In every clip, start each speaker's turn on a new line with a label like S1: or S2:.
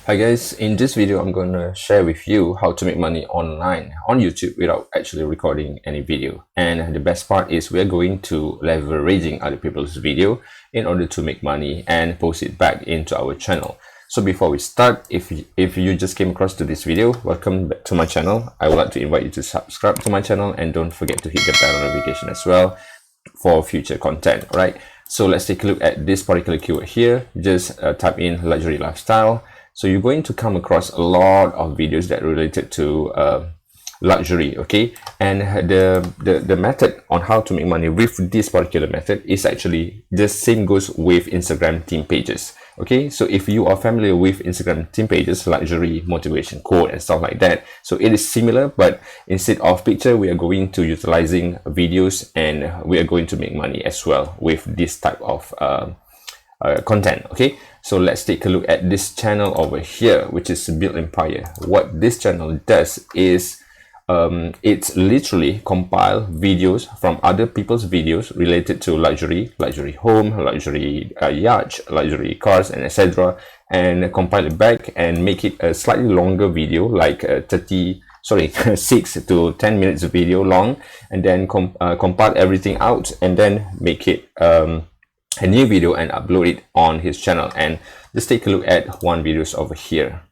S1: Hi guys, in this video I'm going to share with you how to make money online on YouTube without actually recording any video. And the best part is we're going to leveraging other people's video in order to make money and post it back into our channel. So before we start, if you just came across to this video, welcome back to my channel. I would like to invite you to subscribe to my channel and don't forget to hit the bell notification as well for future content. All right, so let's take a look at this particular keyword here. Just type in luxury lifestyle. So you're going to come across a lot of videos that are related to luxury, okay? And the method on how to make money with this particular method is actually the same goes with Instagram theme pages, okay? So if you are familiar with Instagram theme pages, luxury, motivation, quote, and stuff like that, so it is similar, but instead of picture, we are going to utilizing videos and we are going to make money as well with this type of content. Okay, so let's take a look at this channel over here, which is Build Empire. What this channel does is it's literally compile videos from other people's videos related to luxury home, luxury yacht, luxury cars, and etc., and compile it back and make it a slightly longer video, like 6 to 10 minutes video long, and then compile everything out and then make it a new video and upload it on his channel. And just take a look at one videos over here,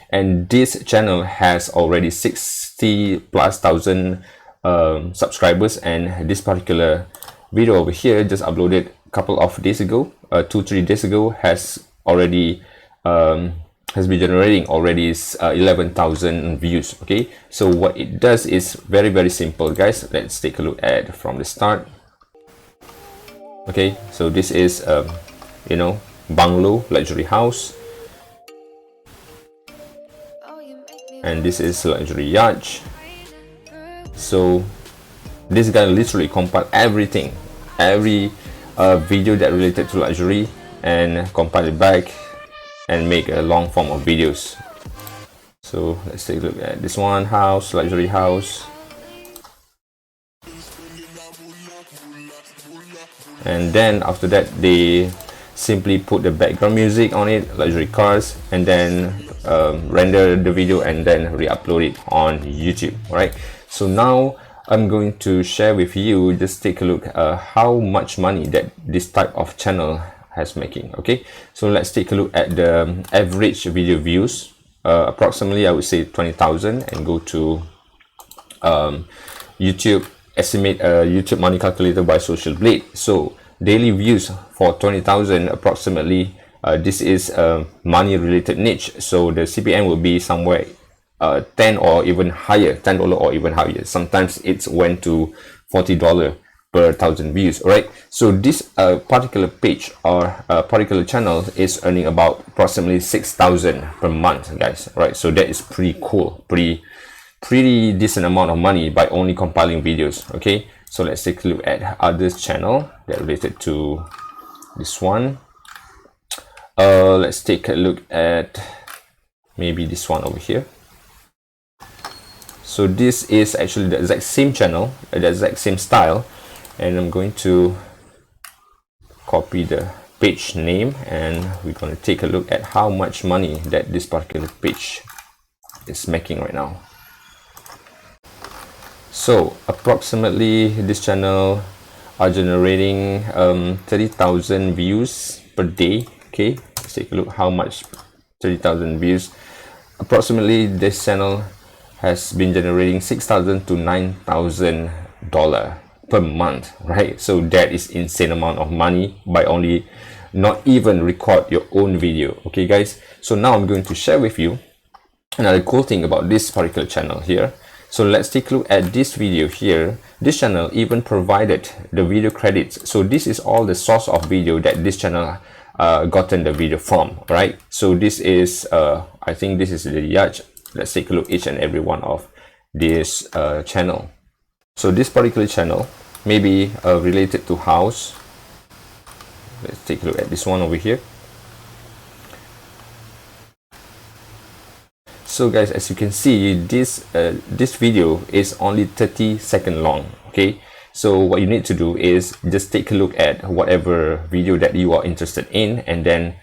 S1: and this channel has already 60,000+ subscribers, and this particular video over here just uploaded a couple of days ago, 2-3 days ago, has already has been generating already 11,000 views. Okay, so what it does is very simple, guys. Let's take a look at from the start. Okay, so this is bungalow, luxury house, and this is luxury yacht. So this guy literally compiled everything, every video that related to luxury, and compile it back and make a long form of videos. So let's take a look at this one, house, luxury house. And then after that, they simply put the background music on it, luxury cars, and then render the video and then re-upload it on YouTube. All right, so now I'm going to share with you, just take a look how much money that this type of channel has making. Okay, so let's take a look at the average video views, approximately I would say 20,000, and go to YouTube. Estimate YouTube money calculator by Social Blade. So daily views for 20,000 approximately, this is a money related niche, so the CPM will be somewhere 10 or even higher, $10 or even higher. Sometimes it's went to $40 per 1,000 views. All right, so this particular page or particular channel is earning about approximately 6,000 per month, guys. All right, so that is pretty cool, pretty decent amount of money by only compiling videos. Okay, so let's take a look at others channel that related to this one. Let's take a look at maybe this one over here. So this is actually the exact same channel, the exact same style, and I'm going to copy the page name, and we're going to take a look at how much money that this particular page is making right now. So approximately this channel are generating 30,000 views per day. Okay, let's take a look how much 30,000 views. Approximately this channel has been generating $6,000 to $9,000 per month, right? So that is insane amount of money by only not even record your own video. Okay guys, so now I'm going to share with you another cool thing about this particular channel here. So let's take a look at this video here. This channel even provided the video credits. So this is all the source of video that this channel gotten the video from, right? So this is I think this is the yacht. Let's take a look each and every one of this channel. So this particular channel may be related to house. Let's take a look at this one over here. So guys, as you can see, this video is only 30 seconds long. Okay, so what you need to do is just take a look at whatever video that you are interested in, and then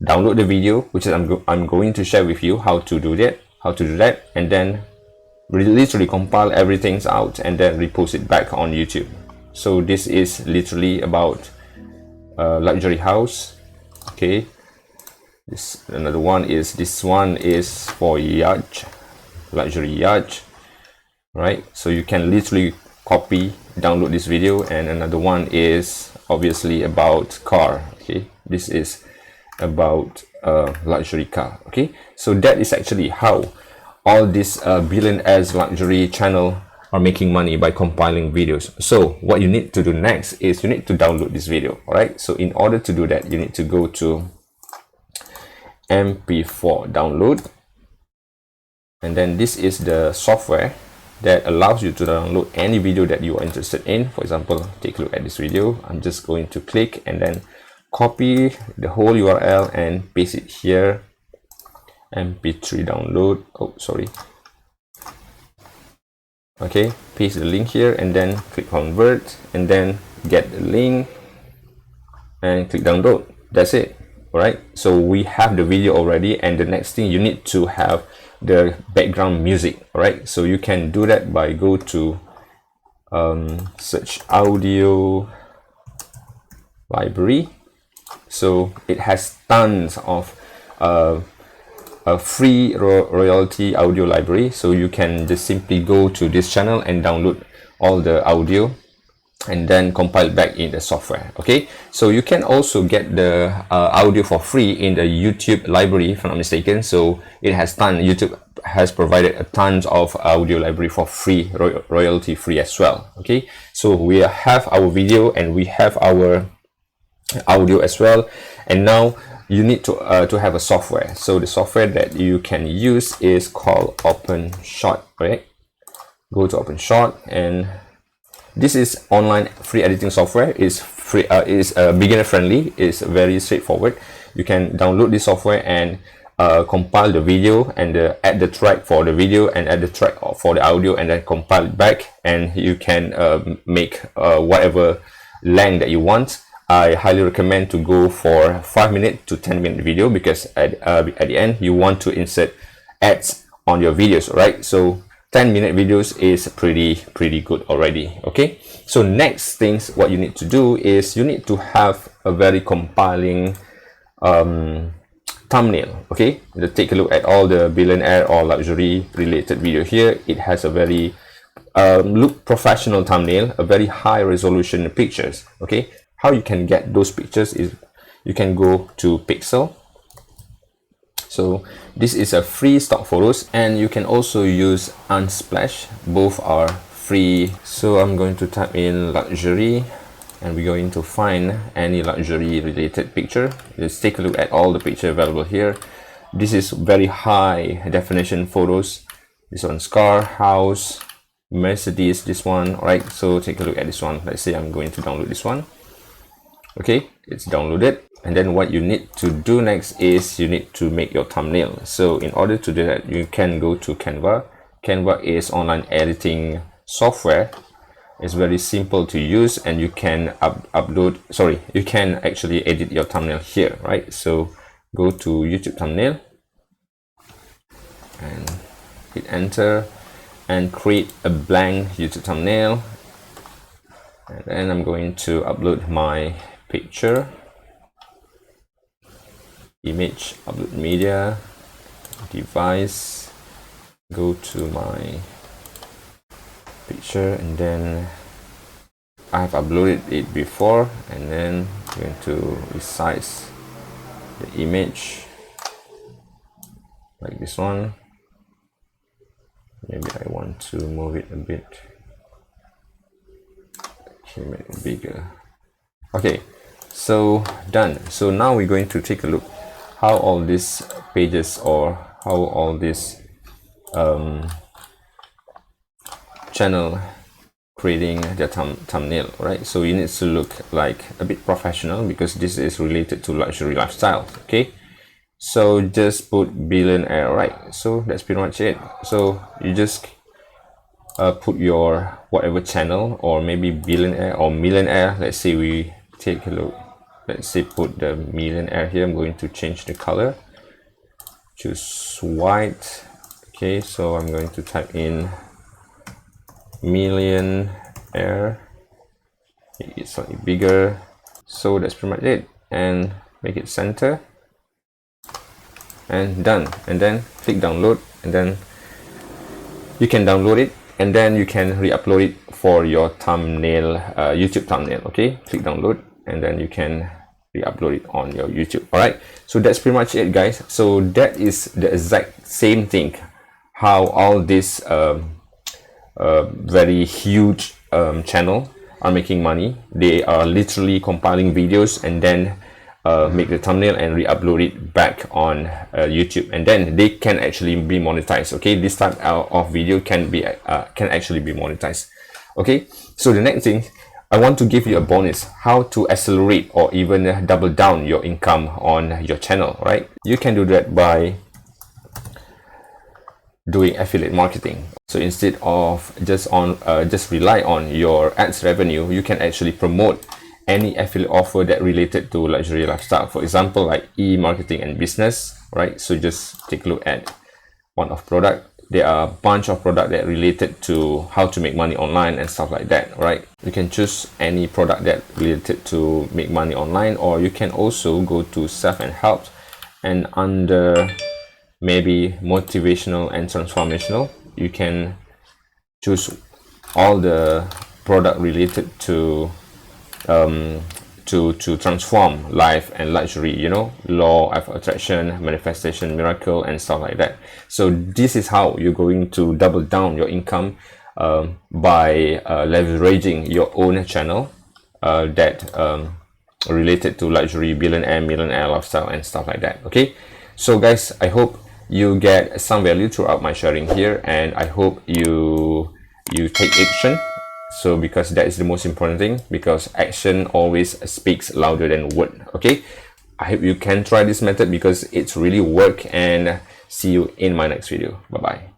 S1: download the video, which is I'm going to share with you how to do that, and then literally compile everything out and then repost it back on YouTube. So this is literally about luxury house. Okay, this another one is, this one is for yacht, luxury yacht, right? So you can literally copy, download this video. And another one is obviously about car. Okay, this is about luxury car. Okay, so that is actually how all these billionaires luxury channel are making money, by compiling videos. So what you need to do next is you need to download this video. All right, so in order to do that, you need to go to MP4 download, and then this is the software that allows you to download any video that you are interested in. For example, take a look at this video. I'm just going to click and then copy the whole URL and paste it here. MP3 download, oh sorry, okay, paste the link here and then click convert, and then get the link and click download. That's it. All right, so we have the video already, and the next thing you need to have the background music. All right, so you can do that by go to search audio library. So it has tons of a free royalty audio library, so you can just simply go to this channel and download all the audio and then compile back in the software. Okay, so you can also get the audio for free in the YouTube library, if I'm not mistaken. So it has YouTube has provided a tons of audio library for free, royalty free as well. Okay, so we have our video and we have our audio as well, and now you need to have a software. So the software that you can use is called OpenShot. Right, go to OpenShot, and this is online free editing software. Is free, is beginner friendly, is very straightforward. You can download this software and compile the video and add the track for the video and add the track for the audio, and then compile it back, and you can make whatever length that you want. I highly recommend to go for 5-minute to 10-minute video, because at the end you want to insert ads on your videos, right? So 10-minute videos is pretty good already. Okay, so next things what you need to do is you need to have a very compiling thumbnail. Okay, let's take a look at all the billionaire or luxury related video here. It has a very look professional thumbnail, a very high resolution pictures. Okay, how you can get those pictures is you can go to Pixel. So this is a free stock photos, and you can also use Unsplash. Both are free. So I'm going to type in luxury, and we're going to find any luxury related picture. Let's take a look at all the picture available here. This is very high definition photos. This one's car, house, Mercedes, this one. All right, so take a look at this one. Let's say I'm going to download this one. Okay, it's downloaded. And then what you need to do next is you need to make your thumbnail. So in order to do that, you can go to Canva. Canva is online editing software. It's very simple to use, and you can you can actually edit your thumbnail here, right? So go to YouTube thumbnail and hit enter and create a blank YouTube thumbnail. And then I'm going to upload my picture, image, upload media, device, go to my picture, and then I have uploaded it before, and then I'm going to resize the image like this one. Maybe I want to move it a bit, okay, make it bigger. Okay, so done. So now we're going to take a look how all these pages, or how all this channel creating the thumbnail, right? So you need to look like a bit professional, because this is related to luxury lifestyle. Okay, so just put billionaire, right? So that's pretty much it. So you just put your whatever channel, or maybe billionaire or millionaire. Let's say we take a look, let's say put the millionaire here. I'm going to change the color, choose white. Okay, so I'm going to type in millionaire, make it slightly bigger. So that's pretty much it, and make it center, and done. And then click download, and then you can download it, and then you can re-upload it for your thumbnail, YouTube thumbnail. Okay, click download, and then you can re-upload it on your YouTube. All right, so that's pretty much it, guys. So that is the exact same thing, how all this very huge channel are making money. They are literally compiling videos and then make the thumbnail and re-upload it back on YouTube, and then they can actually be monetized. Okay, this type of video can actually be monetized. Okay, so the next thing, I want to give you a bonus how to accelerate or even double down your income on your channel. Right, you can do that by doing affiliate marketing. So instead of just rely on your ads revenue, you can actually promote any affiliate offer that related to luxury lifestyle. For example, like e-marketing and business, right? So just take a look at one of product. There are a bunch of product that related to how to make money online and stuff like that, right? You can choose any product that related to make money online, or you can also go to self and help, and under maybe motivational and transformational, you can choose all the product related to transform life and luxury, you know, law of attraction, manifestation, miracle, and stuff like that. So this is how you're going to double down your income by leveraging your own channel that related to luxury, millionaire lifestyle, and stuff like that. Okay, so guys, I hope you get some value throughout my sharing here, and I hope you take action. So because that is the most important thing, because action always speaks louder than word. Okay, I hope you can try this method because it's really work, and see you in my next video. Bye bye.